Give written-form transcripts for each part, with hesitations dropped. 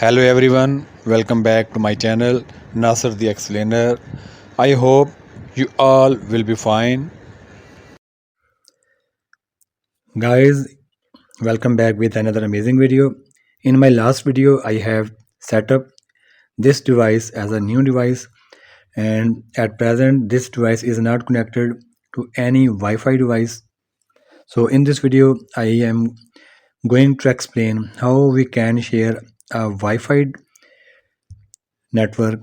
Hello everyone, welcome back to my channel Nasser the Explainer. I hope you all will be fine. Guys, welcome back with another amazing video. In my last video, I have set up this device as a new device, and at present this device is not connected to any Wi-Fi device. So in this video, I am going to explain how we can share a Wi-Fi network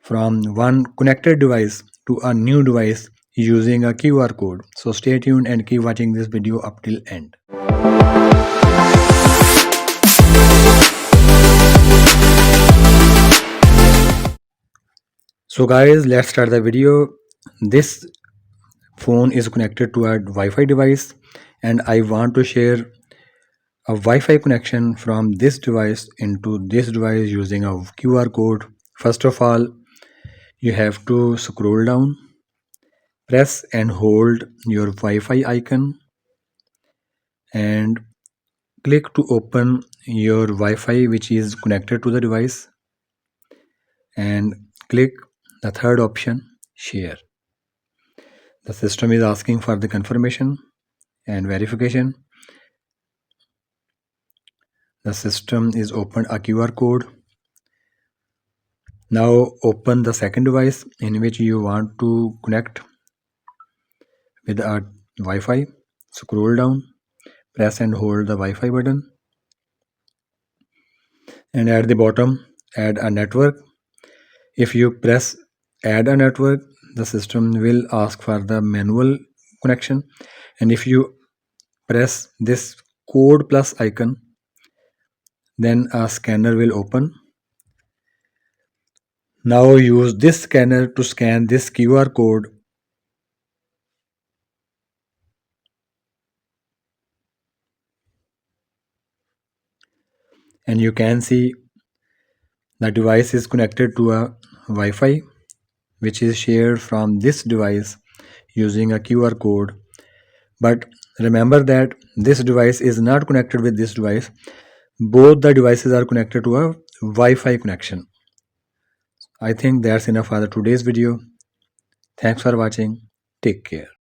from one connected device to a new device using a QR code. So stay tuned and keep watching this video up till end. So guys, let's start the video. This phone is connected to a Wi-Fi device and I want to share a Wi-Fi connection from this device into this device using a QR code. First of all, you have to scroll down, press and hold your Wi-Fi icon and click to open your Wi-Fi which is connected to the device and click the third option, share. The system is asking for the confirmation and verification. The system is opened a QR code. Now open the second device in which you want to connect with a Wi-Fi. Scroll down, press and hold the Wi-Fi button and at the bottom add a network. If you press add a network, the system will ask for the manual connection, and if you press this code plus icon, then a scanner will open. Now use this scanner to scan this QR code and you can see the device is connected to a Wi-Fi which is shared from this device using a QR code. But remember that this device is not connected with this device. Both the devices are connected to a Wi-Fi connection. I think that's enough for the today's video. Thanks for watching. Take care.